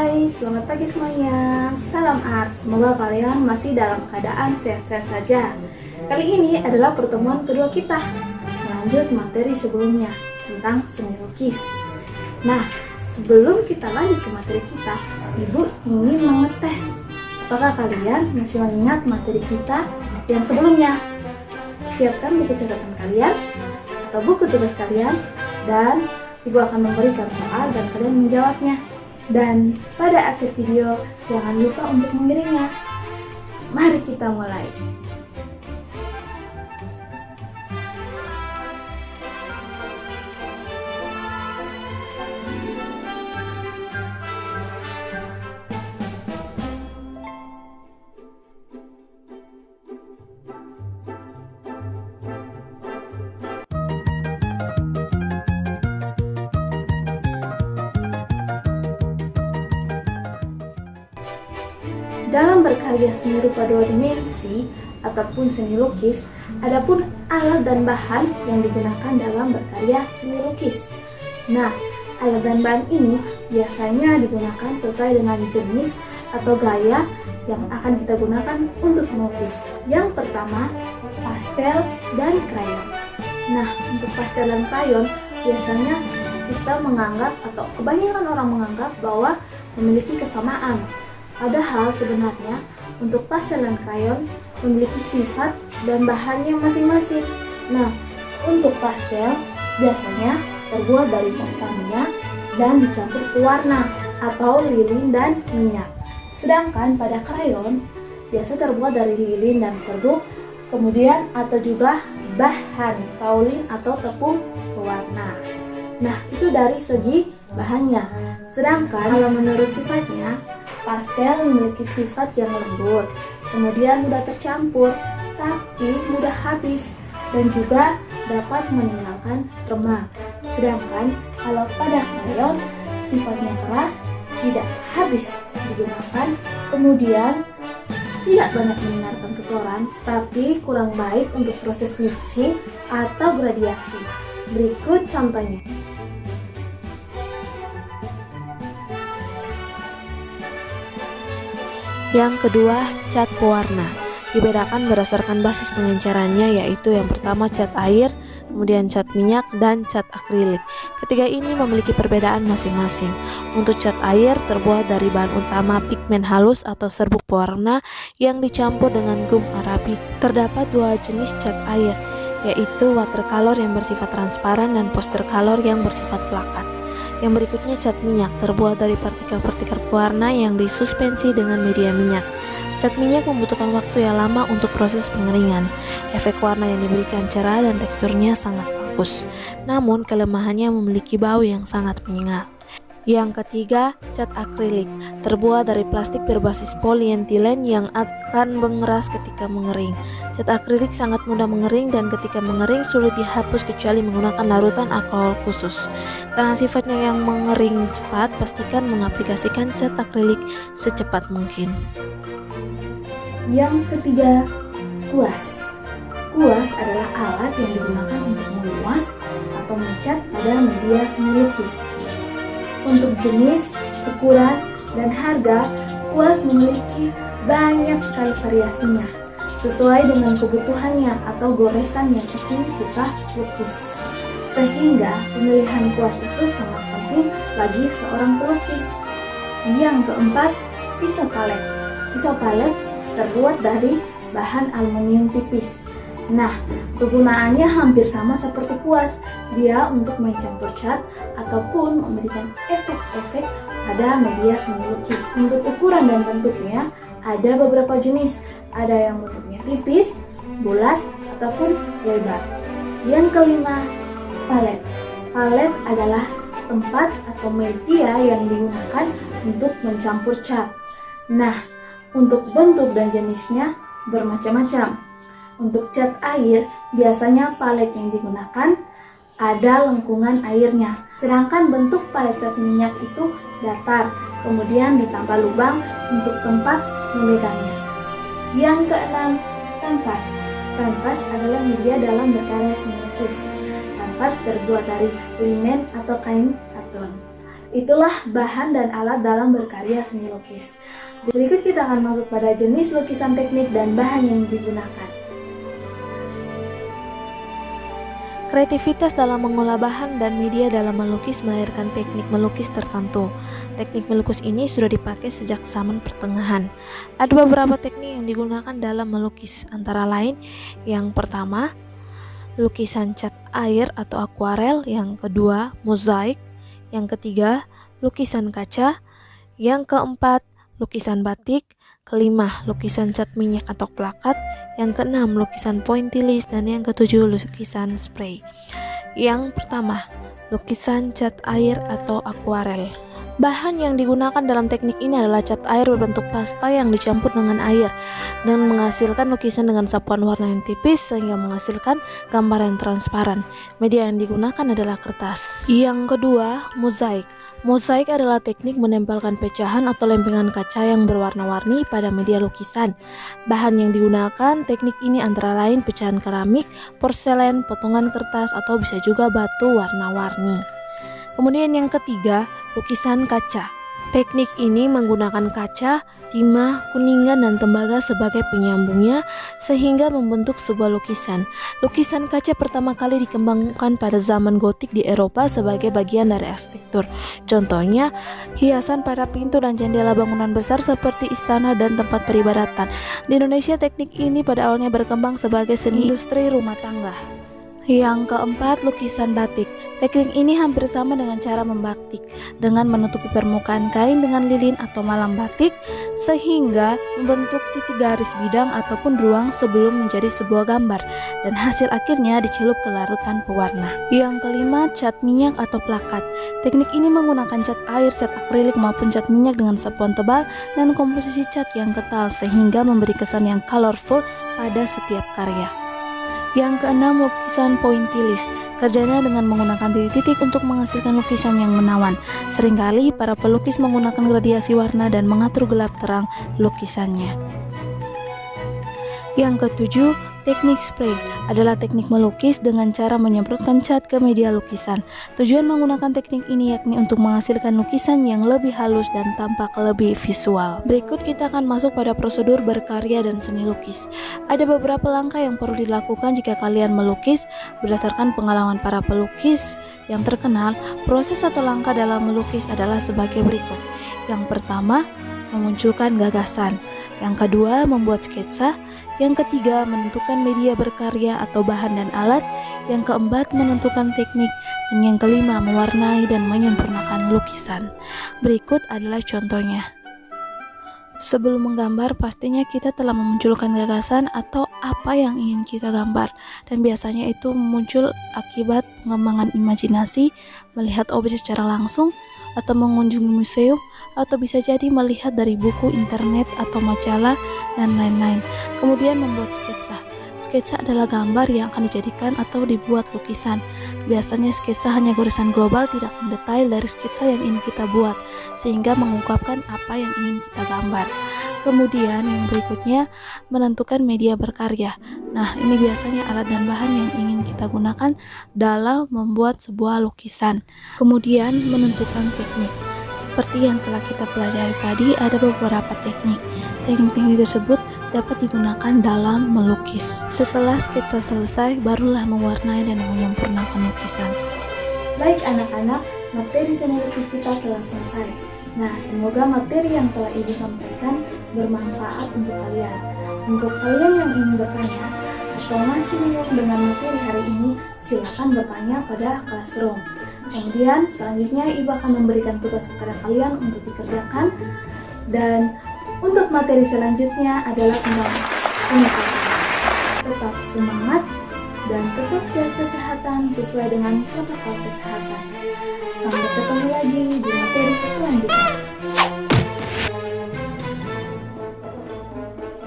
Hai, selamat pagi semuanya. Salam art. Semoga kalian masih dalam keadaan sehat-sehat saja. Kali ini adalah pertemuan kedua kita, melanjut materi sebelumnya tentang seni lukis. Nah, sebelum kita lanjut ke materi kita, Ibu ingin mengetes apakah kalian masih mengingat materi kita yang sebelumnya. Siapkan buku catatan kalian atau buku tugas kalian, dan Ibu akan memberikan soal dan kalian menjawabnya. Dan pada akhir video, jangan lupa untuk mengirimnya. Mari kita mulai. Dalam berkarya seni rupa dua dimensi ataupun seni lukis, adapun alat dan bahan yang digunakan dalam berkarya seni lukis. Nah, alat dan bahan ini biasanya digunakan sesuai dengan jenis atau gaya yang akan kita gunakan untuk melukis. Yang pertama, pastel dan krayon. Nah, untuk pastel dan krayon biasanya kita menganggap atau kebanyakan orang menganggap bahwa memiliki kesamaan. Padahal sebenarnya untuk pastel dan krayon memiliki sifat dan bahannya masing-masing. Nah, untuk pastel biasanya terbuat dari pasta minyak dan dicampur pewarna atau lilin dan minyak. Sedangkan pada krayon biasa terbuat dari lilin dan serbuk, kemudian atau juga bahan kaolin atau tepung pewarna. Nah, itu dari segi bahannya. Sedangkan kalau menurut sifatnya, pastel memiliki sifat yang lembut, kemudian mudah tercampur, tapi mudah habis, dan juga dapat meninggalkan remah. Sedangkan kalau pada krayon, sifatnya keras, tidak habis digunakan, kemudian tidak banyak meninggalkan kotoran, tapi kurang baik untuk proses mixing atau gradiasi. Berikut contohnya. Yang kedua, cat pewarna. Dibedakan berdasarkan basis pengencerannya, yaitu yang pertama cat air, kemudian cat minyak, dan cat akrilik. Ketiga ini memiliki perbedaan masing-masing. Untuk cat air terbuat dari bahan utama pigmen halus atau serbuk pewarna yang dicampur dengan gum arabik. Terdapat dua jenis cat air, yaitu watercolor yang bersifat transparan dan poster color yang bersifat plakat. Yang berikutnya cat minyak, terbuat dari partikel-partikel pewarna yang disuspensi dengan media minyak. Cat minyak membutuhkan waktu yang lama untuk proses pengeringan. Efek warna yang diberikan cerah dan teksturnya sangat bagus, namun kelemahannya memiliki bau yang sangat menyengat. Yang ketiga, cat akrilik, terbuat dari plastik berbasis polietilen yang akan mengeras ketika mengering. Cat akrilik sangat mudah mengering dan ketika mengering sulit dihapus kecuali menggunakan larutan alkohol khusus. Karena sifatnya yang mengering cepat, pastikan mengaplikasikan cat akrilik secepat mungkin. Yang ketiga, kuas. Kuas adalah alat yang digunakan untuk menguas atau mencat pada media seni lukis. Untuk jenis, ukuran, dan harga, kuas memiliki banyak sekali variasinya sesuai dengan kebutuhannya atau goresan yang ingin kita lukis. Sehingga pemilihan kuas itu sangat penting bagi seorang pelukis. Yang keempat, pisau palet. Pisau palet terbuat dari bahan aluminium tipis. Nah, kegunaannya hampir sama seperti kuas. Dia untuk mencampur cat ataupun memberikan efek-efek pada media seni lukis. Untuk ukuran dan bentuknya ada beberapa jenis. Ada yang bentuknya tipis, bulat, ataupun lebar. Yang kelima, palet. Palet adalah tempat atau media yang digunakan untuk mencampur cat. Nah, untuk bentuk dan jenisnya bermacam-macam. Untuk cat air, biasanya palet yang digunakan ada lengkungan airnya. Sedangkan bentuk palet cat minyak itu datar, kemudian ditambah lubang untuk tempat memegangnya. Yang keenam, kanvas. Kanvas adalah media dalam berkarya seni lukis. Kanvas terbuat dari linen atau kain katun. Itulah bahan dan alat dalam berkarya seni lukis. Berikut kita akan masuk pada jenis lukisan teknik dan bahan yang digunakan. Kreativitas dalam mengolah bahan dan media dalam melukis melahirkan teknik melukis tertentu. Teknik melukis ini sudah dipakai sejak zaman pertengahan. Ada beberapa teknik yang digunakan dalam melukis, antara lain yang pertama, lukisan cat air atau akuarel, yang kedua, mozaik, yang ketiga, lukisan kaca, yang keempat, lukisan batik, kelima, lukisan cat minyak atau plakat, yang keenam, lukisan pointillis, dan yang ketujuh, lukisan spray. Yang pertama, lukisan cat air atau akuarel. Bahan yang digunakan dalam teknik ini adalah cat air berbentuk pasta yang dicampur dengan air dan menghasilkan lukisan dengan sapuan warna yang tipis sehingga menghasilkan gambar yang transparan. Media yang digunakan adalah kertas. Yang kedua, mozaik. Mozaik adalah teknik menempelkan pecahan atau lempengan kaca yang berwarna-warni pada media lukisan. Bahan yang digunakan teknik ini antara lain pecahan keramik, porselen, potongan kertas, atau bisa juga batu warna-warni. Kemudian yang ketiga, lukisan kaca. Teknik ini menggunakan kaca, timah, kuningan, dan tembaga sebagai penyambungnya sehingga membentuk sebuah lukisan. Lukisan kaca pertama kali dikembangkan pada zaman gotik di Eropa sebagai bagian dari arsitektur. Contohnya, hiasan pada pintu dan jendela bangunan besar seperti istana dan tempat peribadatan. Di Indonesia, teknik ini pada awalnya berkembang sebagai seni industri rumah tangga. Yang keempat, lukisan batik. Teknik ini hampir sama dengan cara membatik, dengan menutupi permukaan kain dengan lilin atau malam batik sehingga membentuk titik garis bidang ataupun ruang sebelum menjadi sebuah gambar, dan hasil akhirnya dicelup ke larutan pewarna. Yang kelima, cat minyak atau plakat. Teknik ini menggunakan cat air, cat akrilik maupun cat minyak dengan sapuan tebal dan komposisi cat yang kental sehingga memberi kesan yang colorful pada setiap karya. Yang keenam, lukisan pointillis. Kerjanya dengan menggunakan titik-titik untuk menghasilkan lukisan yang menawan. Seringkali para pelukis menggunakan gradiasi warna dan mengatur gelap terang lukisannya. Yang ketujuh, teknik spray adalah teknik melukis dengan cara menyemprotkan cat ke media lukisan. Tujuan menggunakan teknik ini yakni untuk menghasilkan lukisan yang lebih halus dan tampak lebih visual. Berikut kita akan masuk pada prosedur berkarya dan seni lukis. Ada beberapa langkah yang perlu dilakukan jika kalian melukis. Berdasarkan pengalaman para pelukis yang terkenal, proses atau langkah dalam melukis adalah sebagai berikut. Yang pertama, memunculkan gagasan. Yang kedua, membuat sketsa. Yang ketiga, menentukan media berkarya atau bahan dan alat. Yang keempat, menentukan teknik. Dan yang kelima, mewarnai dan menyempurnakan lukisan. Berikut adalah contohnya. Sebelum menggambar, pastinya kita telah memunculkan gagasan atau apa yang ingin kita gambar. Dan biasanya itu muncul akibat pengembangan imajinasi, melihat objek secara langsung, atau mengunjungi museum, atau bisa jadi melihat dari buku, internet, atau majalah, dan lain-lain. Kemudian membuat sketsa. Sketsa adalah gambar yang akan dijadikan atau dibuat lukisan. Biasanya sketsa hanya garisan global, tidak mendetail dari sketsa yang ingin kita buat, sehingga mengungkapkan apa yang ingin kita gambar. Kemudian yang berikutnya, menentukan media berkarya. Nah, ini biasanya alat dan bahan yang ingin kita gunakan dalam membuat sebuah lukisan. Kemudian menentukan teknik. Seperti yang telah kita pelajari tadi, ada beberapa teknik. Teknik tersebut dapat digunakan dalam melukis. Setelah sketsa selesai, barulah mewarnai dan menyempurnakan lukisan. Baik anak-anak, materi seni lukis kita telah selesai. Nah, semoga materi yang telah Ibu sampaikan bermanfaat untuk kalian. Untuk kalian yang ingin bertanya atau masih bingung dengan materi hari ini, silakan bertanya pada classroom. Kemudian selanjutnya Ibu akan memberikan tugas kepada kalian untuk dikerjakan. Dan untuk materi selanjutnya adalah tentang seni kata. Tetap semangat dan tetap jaga kesehatan sesuai dengan protokol kesehatan. Sampai ketemu lagi di materi selanjutnya.